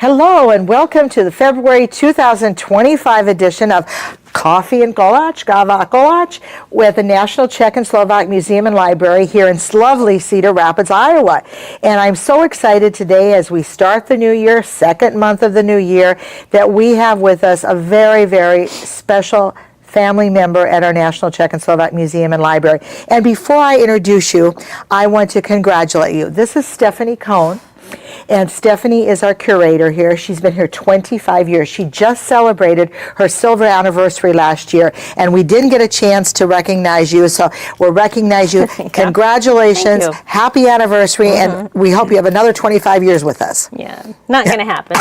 Hello and welcome to the February 2025 edition of Coffee and Kolach, Gava Kolach, with the National Czech and Slovak Museum and Library here in lovely Cedar Rapids, Iowa. And I'm so excited today as we start the new year, second month of the new year, that we have with us a very, very special family member at our National Czech and Slovak Museum and Library. And before I introduce you, I want to congratulate you. This is Stephanie Cohn. And Stephanie is our curator here. She's been here 25 years. She just celebrated her silver anniversary last year, and we didn't get a chance to recognize you, so we'll recognize you. Yeah. Congratulations. Thank you. Happy anniversary, and we hope you have another 25 years with us. Yeah, not going to happen.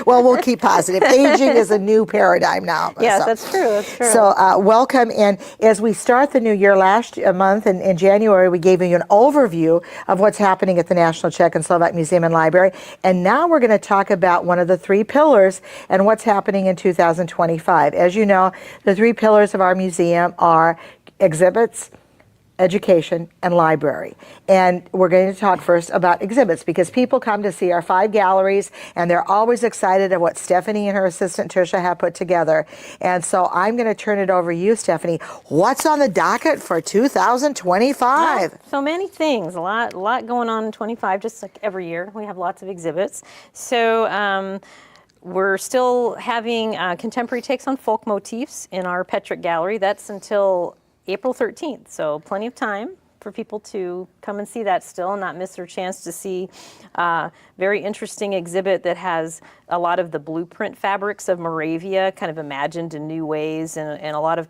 Well, we'll keep positive. Aging is a new paradigm now. Yes, so. That's true. That's true. So welcome, and as we start the new year, last month in January, we gave you an overview of what's happening at the National Czech and Slovak Museum and Library, and now we're going to talk about one of the three pillars and what's happening in 2025. As you know, the three pillars of our museum are exhibits, education, and library. And we're going to talk first about exhibits because people come to see our 5 galleries and they're always excited at what Stephanie and her assistant Tricia have put together. And so I'm going to turn it over to you, Stephanie. What's on the docket for 2025? Well, so many things, a lot going on in 25, just like every year. We have lots of exhibits. So we're still having contemporary takes on folk motifs in our Petrick Gallery. That's until April 13th, so plenty of time for people to come and see that still and not miss their chance to see a very interesting exhibit that has a lot of the blueprint fabrics of Moravia kind of imagined in new ways, and a lot of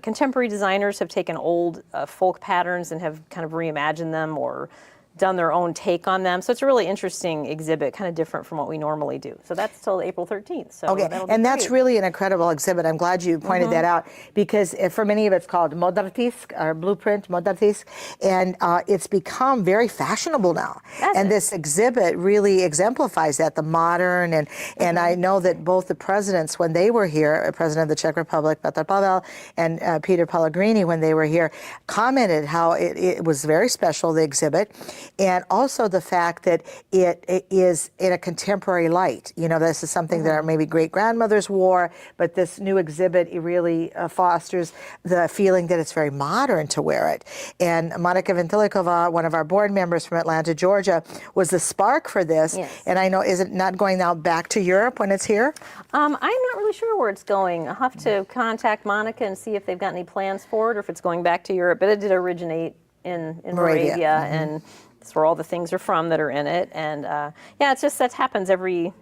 contemporary designers have taken old folk patterns and have kind of reimagined them or done their own take on them. So it's a really interesting exhibit, kind of different from what we normally do. So that's till April 13th. So okay, and that's really an incredible exhibit. I'm glad you pointed that out because for many of it's called Modertisk, or Blueprint Modertisk, and it's become very fashionable now. And this exhibit really exemplifies that, the modern, and I know that both the presidents, when they were here, President of the Czech Republic, Petr Pavel, and Peter Pellegrini, when they were here, commented how it was very special, the exhibit. And also the fact that it is in a contemporary light. You know, this is something that our maybe great-grandmothers wore, but this new exhibit, it really fosters the feeling that it's very modern to wear it. And Monika Ventilikova, one of our board members from Atlanta, Georgia, was the spark for this. Yes. And I know, is it not going now back to Europe when it's here? I'm not really sure where it's going. I'll have to contact Monika and see if they've got any plans for it or if it's going back to Europe. But it did originate in Moravia, and that's where all the things are from that are in it. And yeah, it's just that happens every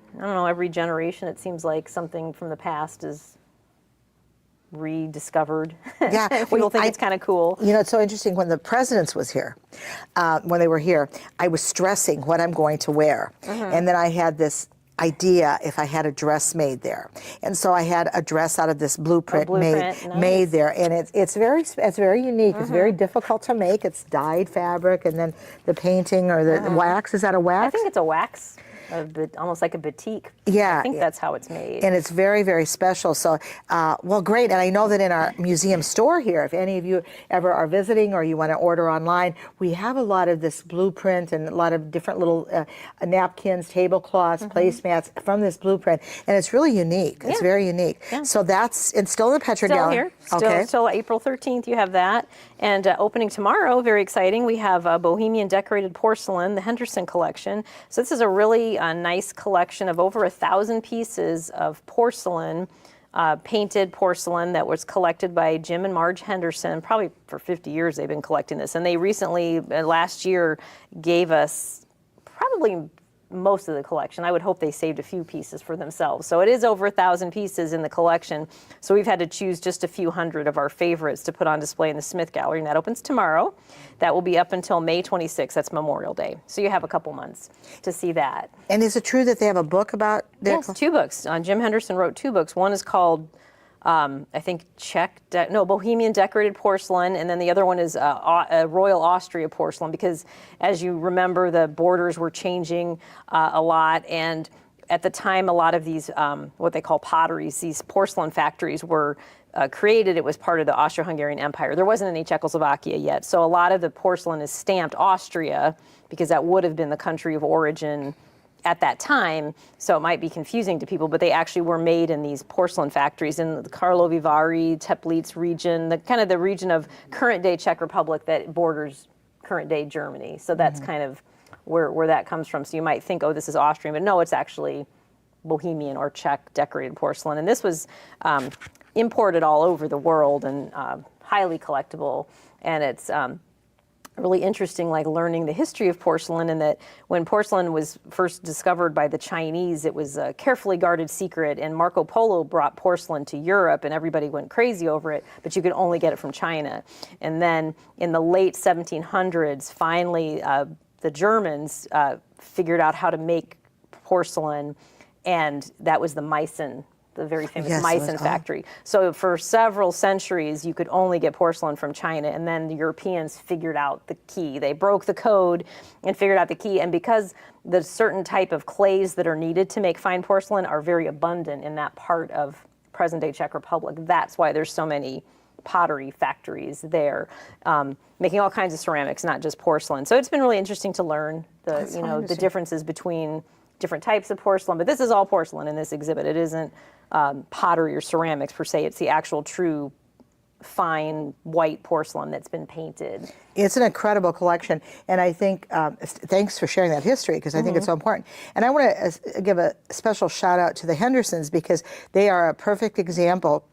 generation. It seems like something from the past is rediscovered. Yeah, people think it's kind of cool. You know, it's so interesting. When the presidents was here, when they were here, I was stressing what I'm going to wear, and then I had this idea if I had a dress made there, and so I had a dress out of this blueprint made there, and it's very unique. It's very difficult to make. It's dyed fabric, and then the painting or the wax. Is that a wax? I think it's a wax. Almost like a batik. Yeah. I think that's how it's made. And it's very, very special. So, well, great. And I know that in our museum store here, if any of you ever are visiting or you want to order online, we have a lot of this blueprint and a lot of different little napkins, tablecloths, placemats from this blueprint. And it's really unique. It's very unique. Yeah. So it's still in the Petrick Gallery. Here. Still April 13th, you have that. And opening tomorrow, very exciting, we have Bohemian Decorated Porcelain, the Henderson collection. So this is a really nice collection of over 1,000 pieces of porcelain, painted porcelain that was collected by Jim and Marge Henderson. Probably for 50 years they've been collecting this. And they recently, last year, gave us probably most of the collection. I would hope they saved a few pieces for themselves. So it is over 1,000 pieces in the collection. So we've had to choose just a few hundred of our favorites to put on display in the Smith Gallery, and that opens tomorrow. That will be up until May 26th. That's Memorial Day. So you have a couple months to see that. And is it true that they have a book about their... Yes, 2 books. Jim Henderson wrote 2 books. One is called I think Bohemian Decorated Porcelain, and then the other one is Royal Austria Porcelain, because as you remember, the borders were changing a lot, and at the time, a lot of these, what they call potteries, these porcelain factories were created. It was part of the Austro-Hungarian Empire. There wasn't any Czechoslovakia yet, so a lot of the porcelain is stamped Austria, because that would have been the country of origin at that time, so it might be confusing to people, but they actually were made in these porcelain factories in the Karlovy Vary, Teplitz region, the kind of the region of current-day Czech Republic that borders current-day Germany. So that's kind of where that comes from. So you might think, oh, this is Austrian, but no, it's actually Bohemian or Czech decorated porcelain. And this was imported all over the world and highly collectible. And it's really interesting, like learning the history of porcelain, and that when porcelain was first discovered by the Chinese, it was a carefully guarded secret, and Marco Polo brought porcelain to Europe and everybody went crazy over it, but you could only get it from China. And then in the late 1700s, finally the Germans figured out how to make porcelain, and that was the Meissen, the very famous Meissen factory. So for several centuries, you could only get porcelain from China, and then the Europeans figured out the key. They broke the code and figured out the key, and because the certain type of clays that are needed to make fine porcelain are very abundant in that part of present-day Czech Republic, that's why there's so many pottery factories there, making all kinds of ceramics, not just porcelain. So it's been really interesting to learn the differences between different types of porcelain, but this is all porcelain in this exhibit. It isn't pottery or ceramics per se. It's the actual true fine white porcelain that's been painted. It's an incredible collection, and I think, thanks for sharing that history, because I think it's so important. And I want to give a special shout out to the Hendersons, because they are a perfect example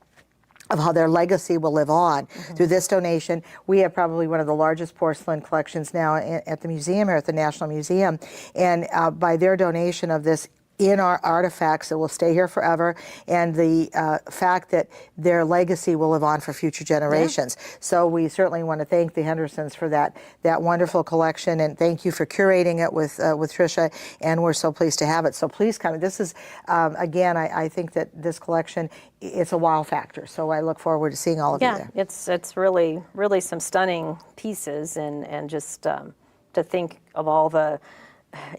of how their legacy will live on through this donation. We have probably one of the largest porcelain collections now at the museum here at the National Museum, and by their donation of this in our artifacts that will stay here forever, and the fact that their legacy will live on for future generations. So we certainly want to thank the Hendersons for that wonderful collection, and thank you for curating it with Tricia, and we're so pleased to have it. So please come. This is, again, I think that this collection, it's a wow factor, so I look forward to seeing all of you there. It's really, really some stunning pieces, and just to think of all the,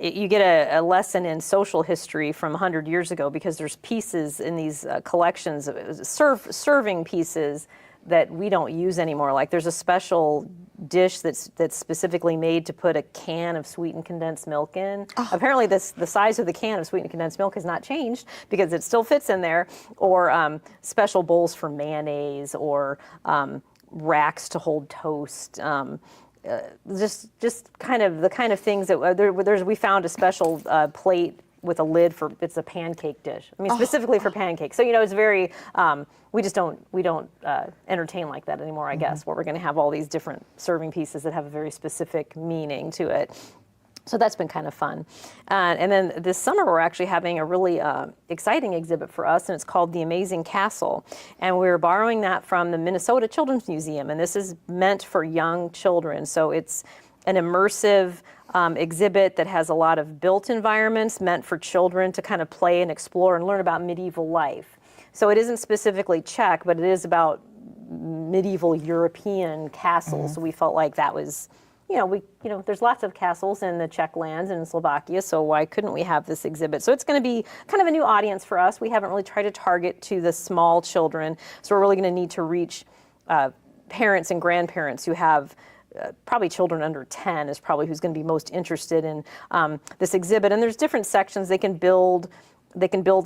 you get a lesson in social history from 100 years ago, because there's pieces in these collections, serving pieces that we don't use anymore. Like there's a special dish that's specifically made to put a can of sweetened condensed milk in. Apparently the size of the can of sweetened condensed milk has not changed, because it still fits in there. Or special bowls for mayonnaise, or racks to hold toast. Just kind of the kind of things that we found a special plate with a lid for, it's a pancake dish. I mean, specifically for pancakes. So, it's very, we don't entertain like that anymore, I guess, where we're going to have all these different serving pieces that have a very specific meaning to it. So that's been kind of fun. And then this summer, we're actually having a really exciting exhibit for us, and it's called The Amazing Castle. And we're borrowing that from the Minnesota Children's Museum, and this is meant for young children. So it's an immersive exhibit that has a lot of built environments meant for children to kind of play and explore and learn about medieval life. So it isn't specifically Czech, but it is about medieval European castles. So we felt like that was, there's lots of castles in the Czech lands and in Slovakia, so why couldn't we have this exhibit? So it's going to be kind of a new audience for us. We haven't really tried to target to the small children, so we're really going to need to reach parents and grandparents who have probably children under 10 is probably who's going to be most interested in this exhibit. And there's different sections. They can build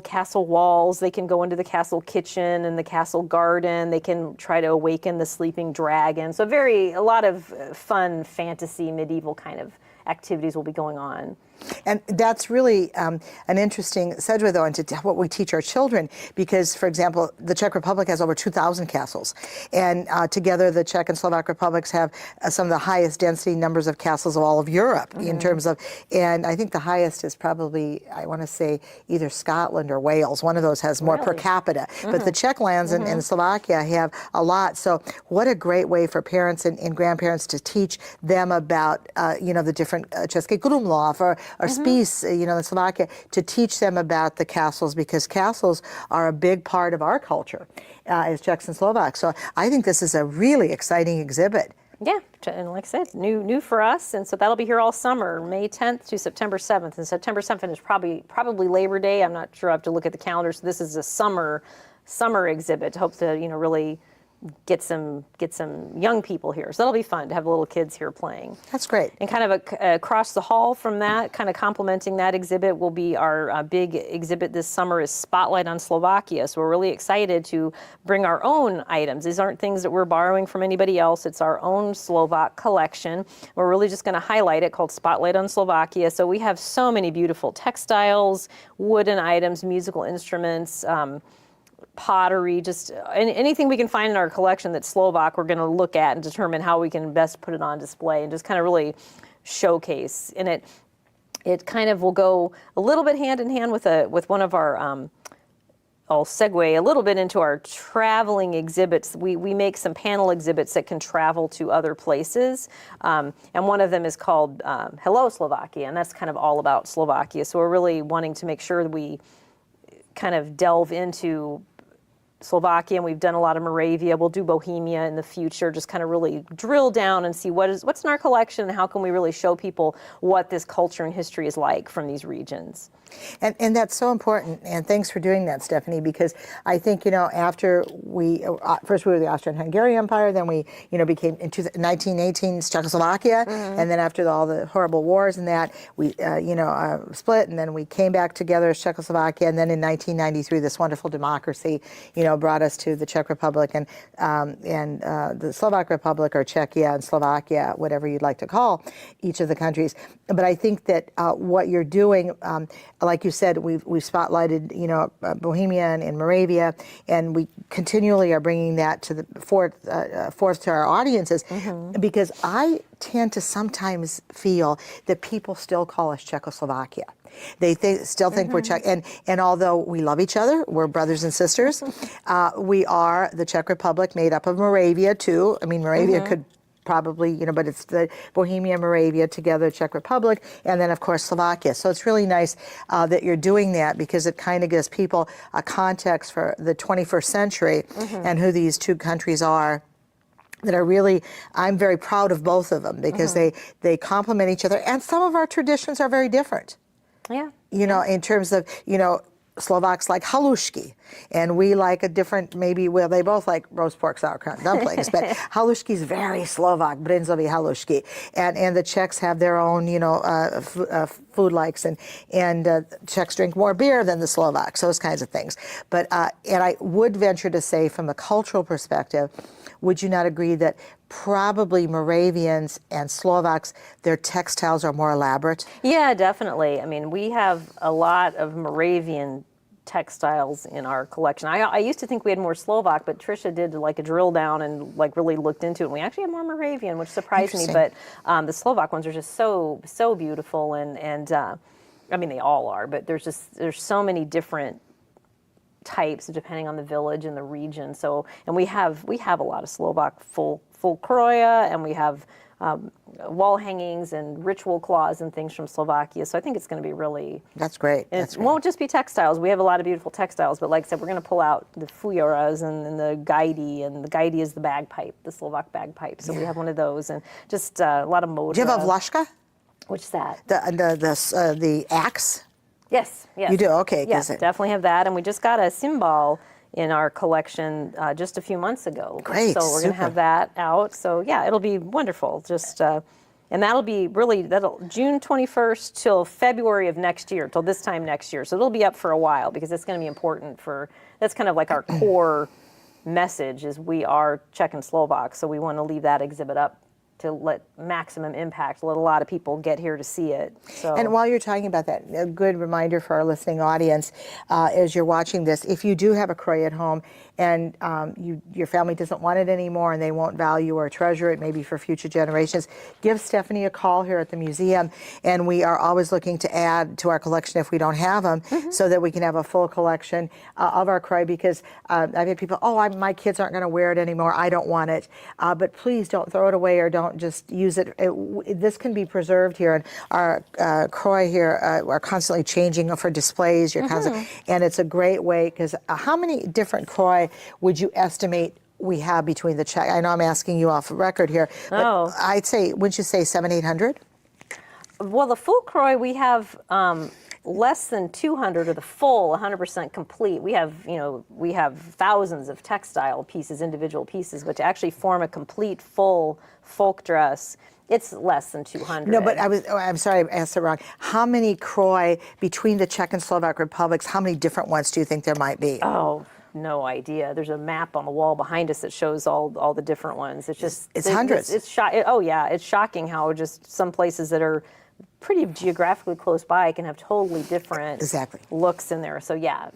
castle walls, they can go into the castle kitchen and the castle garden, they can try to awaken the sleeping dragon. So a lot of fun fantasy medieval kind of activities will be going on. And that's really an interesting segue, though, into what we teach our children, because, for example, the Czech Republic has over 2,000 castles, and together the Czech and Slovak republics have some of the highest density numbers of castles of all of Europe in terms of, and I think the highest is probably, I want to say, either Scotland or Wales. One of those has more per capita, but the Czech lands and Slovakia have a lot. So what a great way for parents and grandparents to teach them about, the different Český Krumlov or spis, in Slovakia, to teach them about the castles, because castles are a big part of our culture as Czechs and Slovaks. So I think this is a really exciting exhibit. Yeah, and like I said, new for us, and so that'll be here all summer, May 10th to September 7th. And September 7th is probably Labor Day. I'm not sure. I have to look at the calendar. So this is a summer exhibit. Hope to really get some young people here. So that'll be fun to have little kids here playing. That's great. And kind of across the hall from that, kind of complementing that exhibit, will be our big exhibit this summer is Spotlight on Slovakia. So we're really excited to bring our own items. These aren't things that we're borrowing from anybody else. It's our own Slovak collection. We're really just going to highlight it, called Spotlight on Slovakia. So we have so many beautiful textiles, wooden items, musical instruments, pottery, just anything we can find in our collection that's Slovak, we're going to look at and determine how we can best put it on display and just kind of really showcase. And it kind of will go a little bit hand in hand with one of our, I'll segue a little bit into our traveling exhibits. We make some panel exhibits that can travel to other places. And one of them is called Hello Slovakia, and that's kind of all about Slovakia. So we're really wanting to make sure that we kind of delve into Slovakia, and we've done a lot of Moravia. We'll do Bohemia in the future, just kind of really drill down and see what's in our collection and how can we really show people what this culture and history is like from these regions. And that's so important, and thanks for doing that, Stephanie, because I think, after we, first we were the Austrian-Hungarian Empire, then we, became, in 1918, Czechoslovakia, and then after all the horrible wars and that, we, split, and then we came back together as Czechoslovakia, and then in 1993, this wonderful democracy, brought us to the Czech Republic and the Slovak Republic, or Czechia and Slovakia, whatever you'd like to call each of the countries. But I think that what you're doing, like you said, we've spotlighted, Bohemia and Moravia, and we continually are bringing that to the forth to our audiences, because I tend to sometimes feel that people still call us Czechoslovakia. They still think we're Czech, and although we love each other, we're brothers and sisters, we are the Czech Republic, made up of Moravia too. I mean, Moravia could probably, but it's the Bohemia, Moravia together, Czech Republic, and then of course Slovakia. So it's really nice that you're doing that, because it kind of gives people a context for the 21st century and who these two countries are. That are really, I'm very proud of both of them, because they complement each other, and some of our traditions are very different. Yeah. In terms of, Slovaks like halušky, and we like a different, maybe, well, they both like roast pork sauerkraut dumplings, but halušky is very Slovak, brinzovi halušky, and the Czechs have their own, food likes, and Czechs drink more beer than the Slovaks, those kinds of things. But and I would venture to say, from a cultural perspective, would you not agree that probably Moravians and Slovaks, their textiles are more elaborate? Yeah, definitely. I mean, we have a lot of Moravian textiles in our collection. I used to think we had more Slovak, but Tricia did like a drill down and like really looked into it. And we actually have more Moravian, which surprised me. But the Slovak ones are just so beautiful, and I mean, they all are. But there's so many different types depending on the village and the region. So, and we have a lot of Slovak full kroja, and we have wall hangings and ritual cloths and things from Slovakia. So I think it's going to be really... That's great. It won't just be textiles. We have a lot of beautiful textiles, but like I said, we're going to pull out the fujaras and the gaidi, and the gaidi is the bagpipe, the Slovak bagpipe. So we have one of those, and just a lot of modra. Do you have a vlaška? What's that? The axe? Yes. You do? Okay. Yes, definitely have that. And we just got a cymbal in our collection just a few months ago. Great. So we're going to have that out. So yeah, it'll be wonderful. Just and that'll be June 21st till February of next year, till this time next year. So it'll be up for a while, because it's going to be important that's kind of like our core message, is we are Czech and Slovak. So we want to leave that exhibit up to let maximum impact, let a lot of people get here to see it. So. And while you're talking about that, a good reminder for our listening audience, as you're watching this, if you do have a kroy at home and your family doesn't want it anymore and they won't value or treasure it, maybe for future generations, give Stephanie a call here at the museum, and we are always looking to add to our collection if we don't have them, so that we can have a full collection of our kroy, because I've had people, my kids aren't going to wear it anymore, I don't want it, but please don't throw it away, or don't just use it. This can be preserved here, and our kroy here are constantly changing for displays. And it's a great way, because how many different kroy would you estimate we have between the Czech? I know I'm asking you off record here, but I'd say, wouldn't you say 700-800? Well, the full kroy we have less than 200 are the full 100% complete. We have thousands of textile pieces, individual pieces, but to actually form a complete full folk dress, it's less than 200. No, but I'm sorry, I asked it wrong. How many kroj between the Czech and Slovak republics, how many different ones do you think there might be? Oh, no idea. There's a map on the wall behind us that shows all the different ones. It's just it's hundreds. Oh yeah, it's shocking how just some places that are pretty geographically close by can have totally different looks in there. So yeah.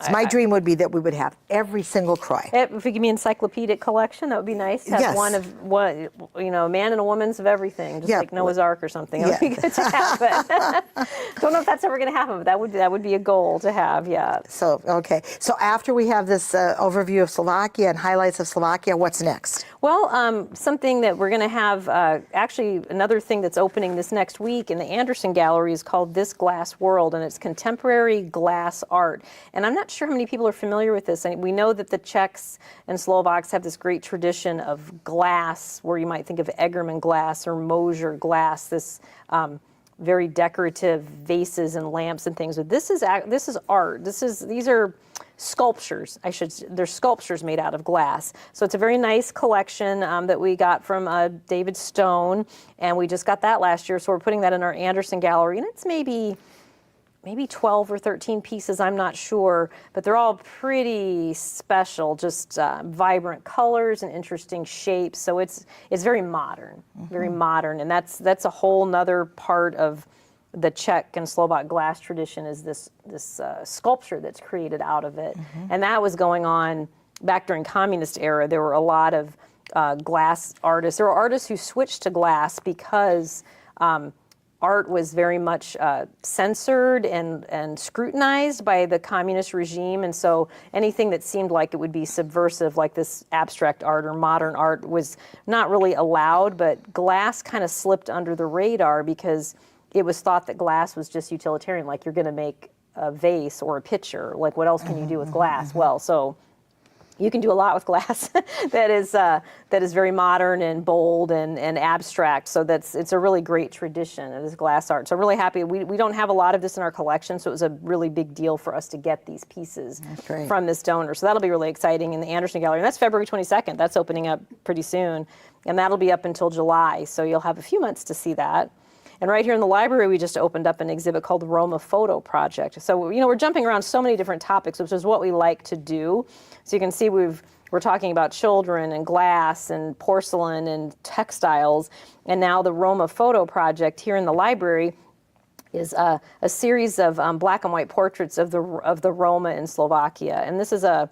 So my dream would be that we would have every single kroj. If we give me an encyclopedic collection, that would be nice. To have one of a man and a woman's of everything, just like Noah's Ark or something. That would be good to have. But don't know if that's ever going to happen, but that would be a goal to have. Yeah. So okay. So after we have this overview of Slovakia and highlights of Slovakia, what's next? Well, something that we're going to have, actually another thing that's opening this next week in the Anderson Gallery is called This Glass World, and it's contemporary glass art. And I'm not sure how many people are familiar with this. And we know that the Czechs and Slovaks have this great tradition of glass, where you might think of Egerman glass or Mosier glass, this very decorative vases and lamps and things. But this is art. These are sculptures. They're sculptures made out of glass. So it's a very nice collection that we got from David Stone, and we just got that last year. So we're putting that in our Anderson Gallery, and it's maybe 12 or 13 pieces, I'm not sure, but they're all pretty special, just vibrant colors and interesting shapes. So it's very modern, very modern, and that's a whole nother part of the Czech and Slovak glass tradition, is this sculpture that's created out of it. And that was going on back during communist era. There were a lot of glass artists. There were artists who switched to glass because art was very much censored and scrutinized by the communist regime, and so anything that seemed like it would be subversive, like this abstract art or modern art, was not really allowed. But glass kind of slipped under the radar because it was thought that glass was just utilitarian, like you're going to make a vase or a pitcher. Like, what else can you do with glass? Well, so you can do a lot with glass that is very modern and bold and abstract. So it's a really great tradition of this glass art. So I'm really happy. We don't have a lot of this in our collection, so it was a really big deal for us to get these pieces from this donor. So that'll be really exciting in the Anderson Gallery. And that's February 22nd. That's opening up pretty soon. And that'll be up until July. So you'll have a few months to see that. And right here in the library, we just opened up an exhibit called the Roma Photo Project. So, we're jumping around so many different topics, which is what we like to do. So you can see we're talking about children and glass and porcelain and textiles. And now the Roma Photo Project here in the library is a series of black and white portraits of the Roma in Slovakia. And this is a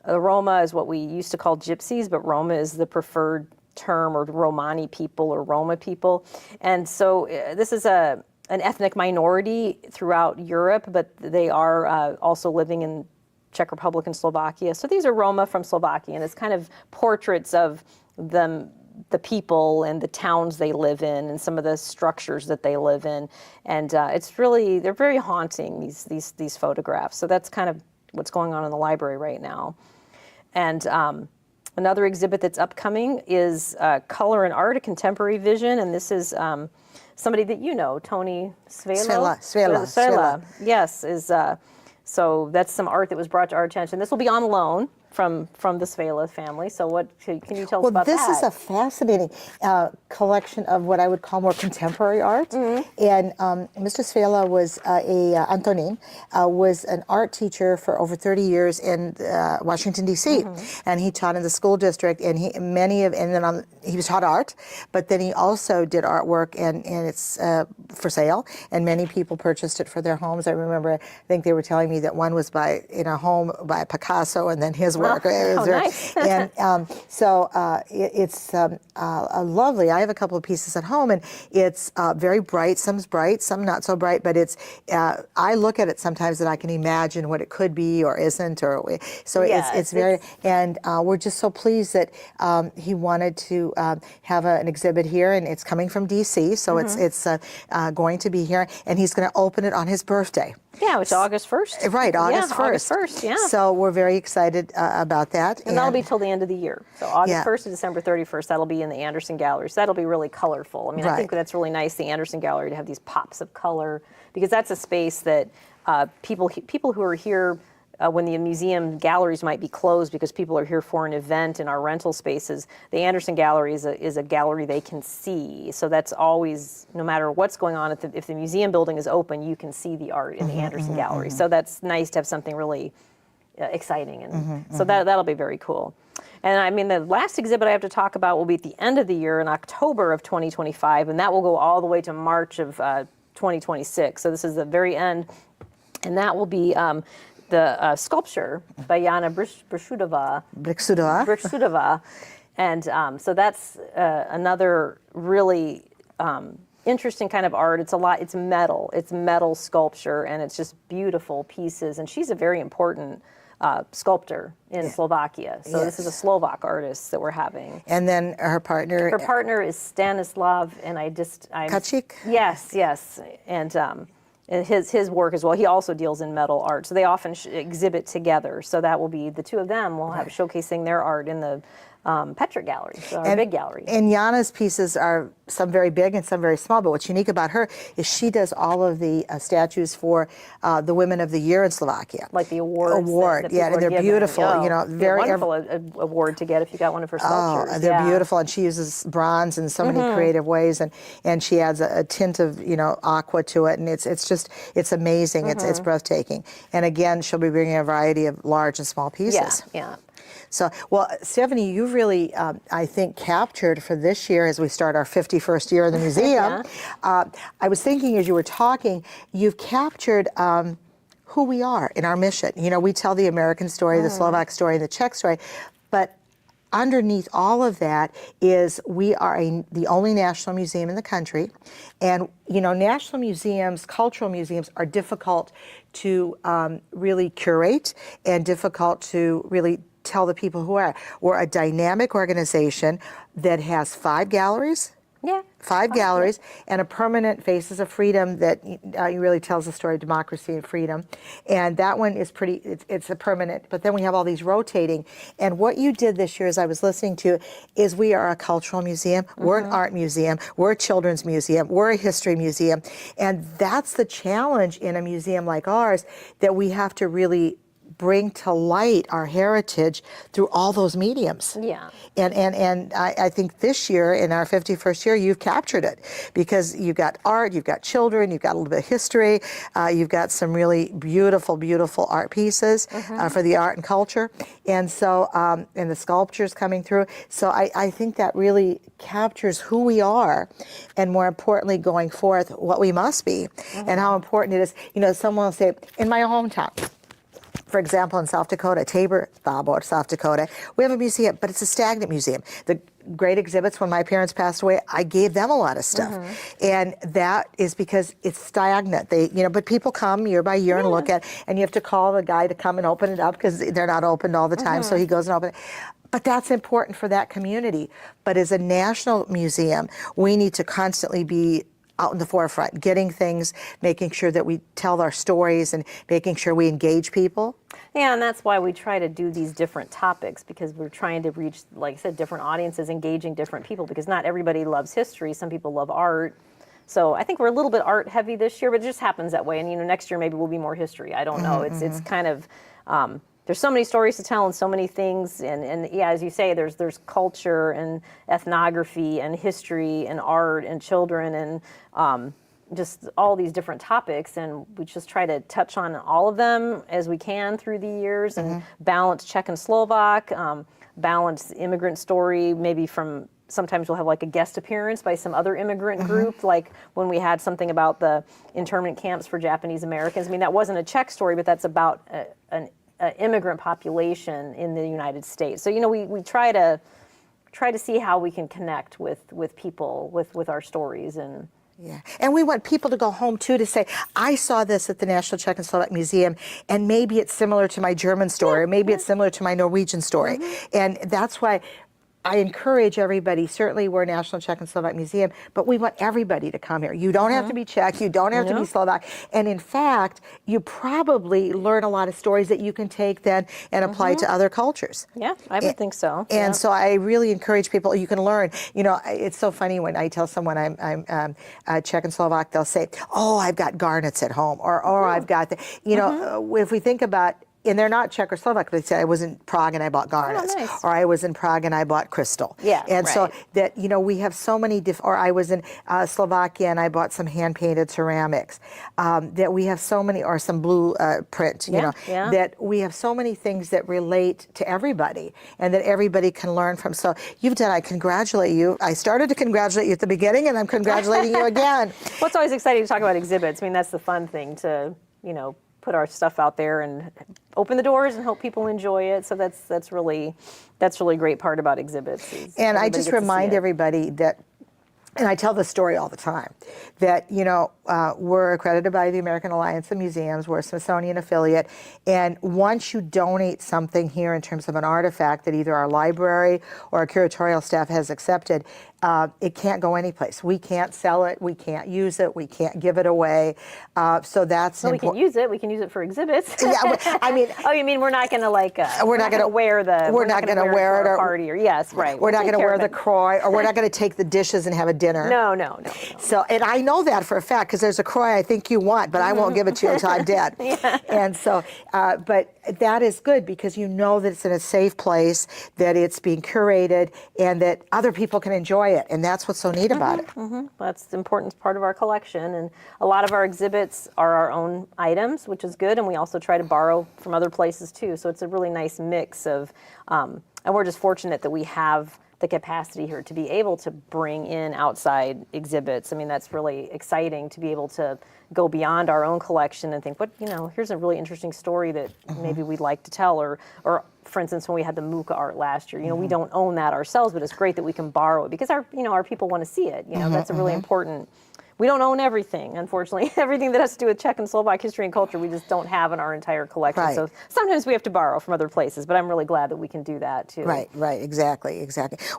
Roma is what we used to call gypsies, but Roma is the preferred term, or Romani people or Roma people. And so this is an ethnic minority throughout Europe, but they are also living in Czech Republic and Slovakia. So these are Roma from Slovakia, and it's kind of portraits of them, the people and the towns they live in, and some of the structures that they live in. And they're very haunting, these photographs. So that's kind of what's going on in the library right now. And another exhibit that's upcoming is Color and Art, a Contemporary Vision, and this is somebody that you know, Tony Svela. Yes, so that's some art that was brought to our attention. This will be on loan from the Svela family. So what can you tell us about that? Well, this is a fascinating collection of what I would call more contemporary art. And Mr. Svela was Antonin was an art teacher for over 30 years in Washington, D.C. And he taught in the school district, and he was taught art, but then he also did artwork, and it's for sale, and many people purchased it for their homes. I remember, I think they were telling me that one was in a home by Picasso, and then his work. Nice. And it's lovely. I have a couple of pieces at home, and it's very bright. Some's bright, some not so bright, but it's. I look at it sometimes and I can imagine what it could be or isn't, or so it's very. And we're just so pleased that he wanted to have an exhibit here, and it's coming from D.C., so it's going to be here, and he's going to open it on his birthday. Yeah, which is August 1st. Right, August 1st. August 1st, yeah. So we're very excited about that. And that'll be till the end of the year. So August Yeah. 1st to December 31st, that'll be in the Anderson Gallery. So that'll be really colorful. I mean, I think Right. that's really nice, the Anderson Gallery, to have these pops of color, because that's a space that people who are here when the museum galleries might be closed because people are here for an event in our rental spaces, the Anderson Gallery is a gallery they can see. So that's always, no matter what's going on, if the museum building is open, you can see the art in the Anderson Gallery. So that's nice to have something really exciting. And so that'll be very cool. And I mean, the last exhibit I have to talk about will be at the end of the year in October of 2025, and that will go all the way to March of 2026. So this is the very end, and that will be the sculpture by Yana Brixudova. And so that's another really interesting kind of art. It's metal sculpture, and it's just beautiful pieces. And she's a very important sculptor in Slovakia. So this is a Slovak artist that we're having. And then her partner? Her partner is Stanislav, and Kachik? Yes. And his work as well. He also deals in metal art. So they often exhibit together. So that will be, the two of them will have showcasing their art in the Petrick Gallery, so our big gallery. And Jana's pieces are some very big and some very small, but what's unique about her is she does all of the statues for the Women of the Year in Slovakia. Like the awards. And they're beautiful. Very wonderful award to get if you got one of her sculptures. Oh, they're beautiful, and she uses bronze in so many creative ways, and she adds a tint of aqua to it, and it's amazing. It's breathtaking. And again, she'll be bringing a variety of large and small pieces. Yeah. So, well, Stephanie, you really, I think, captured for this year as we start our 51st year in the museum. I was thinking as you were talking, you've captured who we are in our mission. We tell the American story, the Slovak story, the Czech story, but underneath all of that is we are the only national museum in the country. And, national museums, cultural museums are difficult to really curate and difficult to really tell the people who are. We're a dynamic organization that has 5 galleries. Yeah. 5 galleries and a permanent Faces of Freedom that really tells the story of democracy and freedom. And that one is it's a permanent, but then we have all these rotating. And what you did this year, as I was listening to, is we are a cultural museum, we're an art museum, we're a children's museum, we're a history museum. And that's the challenge in a museum like ours, that we have to really bring to light our heritage through all those mediums. Yeah. And I think this year, in our 51st year, you've captured it, because you've got art, you've got children, you've got a little bit of history, you've got some really beautiful, beautiful art pieces for the art and culture. And so, and the sculptures coming through. So I think that really captures who we are, and more importantly, going forth, what we must be, and how important it is. Someone will say, in my hometown, for example, in South Dakota, Tabor, South Dakota, we have a museum, but it's a stagnant museum. The great exhibits, when my parents passed away, I gave them a lot of stuff. And that is because it's stagnant. But people come year by year and look at, and you have to call the guy to come and open it up, because they're not opened all the time, so he goes and opens it. But that's important for that community. But as a national museum, we need to constantly be out in the forefront, getting things, making sure that we tell our stories and making sure we engage people. Yeah, and that's why we try to do these different topics, because we're trying to reach, like I said, different audiences, engaging different people, because not everybody loves history. Some people love art. So I think we're a little bit art heavy this year, but it just happens that way. And next year maybe we'll be more history. I don't know. It's kind of, there's so many stories to tell and so many things. And yeah, as you say, there's culture and ethnography and history and art and children and just all these different topics. And we just try to touch on all of them as we can through the years, and balance Czech and Slovak, balance immigrant story, maybe from, sometimes we'll have like a guest appearance by some other immigrant group, like when we had something about the internment camps for Japanese Americans. I mean, that wasn't a Czech story, but that's about an immigrant population in the United States. So we try to see how we can connect with people with our stories. And yeah, and we want people to go home too, to say, I saw this at the National Czech and Slovak Museum, and maybe it's similar to my German story, or maybe it's similar to my Norwegian story. And that's why I encourage everybody, certainly we're a National Czech and Slovak Museum, but we want everybody to come here. You don't have to be Czech, you don't have to be Slovak. And in fact, you probably learn a lot of stories that you can take then and apply to other cultures. Yeah, I would think so. And so I really encourage people, you can learn. You know, it's so funny when I tell someone I'm Czech and Slovak, they'll say, oh, I've got garnets at home, or I've got, you know, if we think about, and they're not Czech or Slovak, but they say I was in Prague and I bought garnets, nice. or I was in Prague and I bought crystal. Yeah, and so right. that, you know, we have so many or I was in Slovakia and I bought some hand painted ceramics. That we have so many, or some blue print, you know, that we have so many things that relate to everybody and that everybody can learn from. So you've done. I congratulate you. I started to congratulate you at the beginning, and I'm congratulating you again. Well, it's always exciting to talk about exhibits. I mean, that's the fun thing, to, you know, put our stuff out there and open the doors and hope people enjoy it. So that's really a great part about exhibits. And I just remind everybody that, and I tell this story all the time, that, you know, we're accredited by the American Alliance of Museums. We're a Smithsonian affiliate. And once you donate something here in terms of an artifact that either our library or our curatorial staff has accepted, it can't go anyplace. We can't sell it. We can't use it. We can't give it away. So that's we can use it. We can use it for exhibits. Yeah, I mean. Oh, you mean we're not going to like? We're not going to wear the. We're not going to wear it or party, or yes, right. We're not going to wear the croix, or we're not going to take the dishes and have a dinner. No. So, and I know that for a fact, because there's a croix I think you want, but I won't give it to you until I'm dead. And so, but that is good, because you know that it's in a safe place, that it's being curated, and that other people can enjoy it, and that's what's so neat about it. That's the important part of our collection, and a lot of our exhibits are our own items, which is good, and we also try to borrow from other places too. So it's a really nice mix of, and we're just fortunate that we have the capacity here to be able to bring in outside exhibits. I mean, that's really exciting to be able to go beyond our own collection and think, here's a really interesting story that maybe we'd like to tell, or for instance, when we had the Muka art last year, we don't own that ourselves, but it's great that we can borrow it, because our people want to see it. That's a really important. We don't own everything, unfortunately. Everything that has to do with Czech and Slovak history and culture, we just don't have in our entire collection. Right. So sometimes we have to borrow from other places, but I'm really glad that we can do that too. Right, exactly.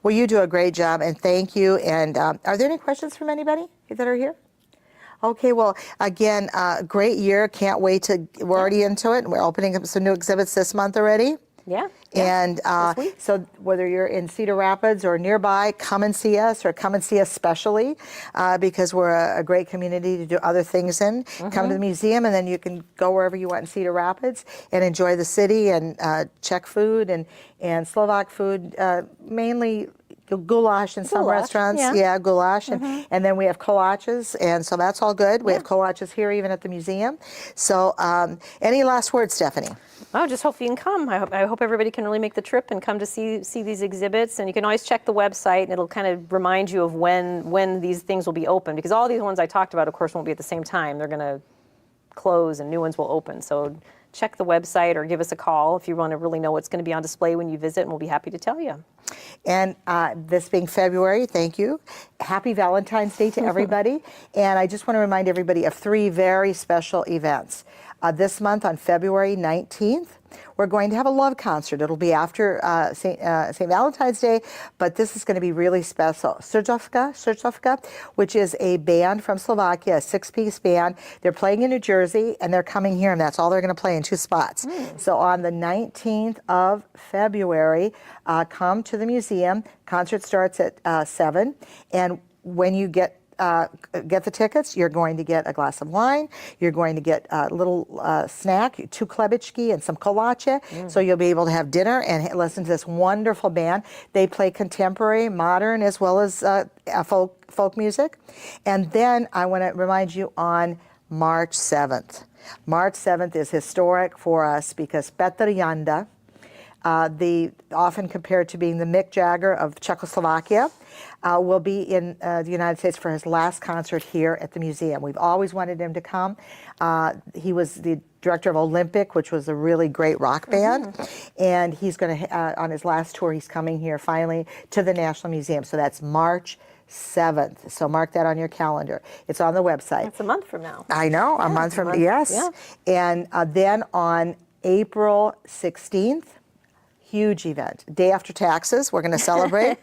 Well, you do a great job, and thank you. And are there any questions from anybody that are here? Okay, well, again, great year. Can't wait to, we're already into it. We're opening up some new exhibits this month already. Yeah. And so whether you're in Cedar Rapids or nearby, come and see us, or come and see us specially, because we're a great community to do other things in. Come to the museum, and then you can go wherever you want in Cedar Rapids and enjoy the city, and Czech food and Slovak food, mainly goulash in some restaurants. Yeah, goulash. And then we have kolaches, and so that's all good. We have kolaches here even at the museum. So any last words, Stephanie? Oh, just hope you can come. I hope everybody can really make the trip and come to see these exhibits. And you can always check the website, and it'll kind of remind you of when these things will be open, because all these ones I talked about, of course, won't be at the same time. They're going to close and new ones will open. So check the website or give us a call if you want to really know what's going to be on display when you visit, and we'll be happy to tell you. And this being February, thank you. Happy Valentine's Day to everybody. And I just want to remind everybody of 3 very special events. This month on February 19th, we're going to have a love concert. It'll be after St. Valentine's Day, but this is going to be really special. Srdcovka, which is a band from Slovakia, a 6-piece band. They're playing in New Jersey, and they're coming here, and that's all they're going to play in 2 spots. So on the 19th of February, come to the museum. Concert starts at 7, and when you get the tickets, you're going to get a glass of wine, you're going to get a little snack, 2 klebičky and some kolache, so you'll be able to have dinner and listen to this wonderful band. They play contemporary, modern, as well as folk music. And then I want to remind you on March 7th. March 7th is historic for us because Petr Janda, often compared to being the Mick Jagger of Czechoslovakia, will be in the United States for his last concert here at the museum. We've always wanted him to come. He was the director of Olympic, which was a really great rock band, and he's going to, on his last tour, he's coming here finally to the National Museum. So that's March 7th. So mark that on your calendar. It's on the website. It's a month from now. I know, a month from, yes. Yeah. And then on April 16th, huge event. Day after taxes, we're going to celebrate.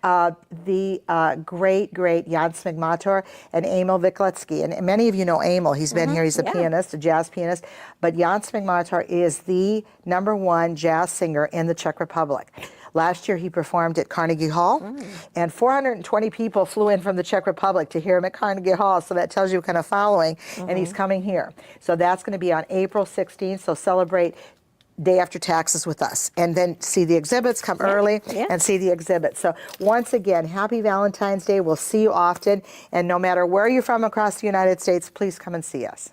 The great Jan Smigmator and Emil Wikletsky. And many of you know Emil. He's been here. He's a pianist, a jazz pianist. But Jan Smigmator is the #1 jazz singer in the Czech Republic. Last year, he performed at Carnegie Hall, and 420 people flew in from the Czech Republic to hear him at Carnegie Hall, so that tells you what kind of following, and he's coming here. So that's going to be on April 16th, so celebrate Day After Taxes with us, and then see the exhibits, come early and see the exhibits. So once again, happy Valentine's Day. We'll see you often, and no matter where you're from across the United States, please come and see us.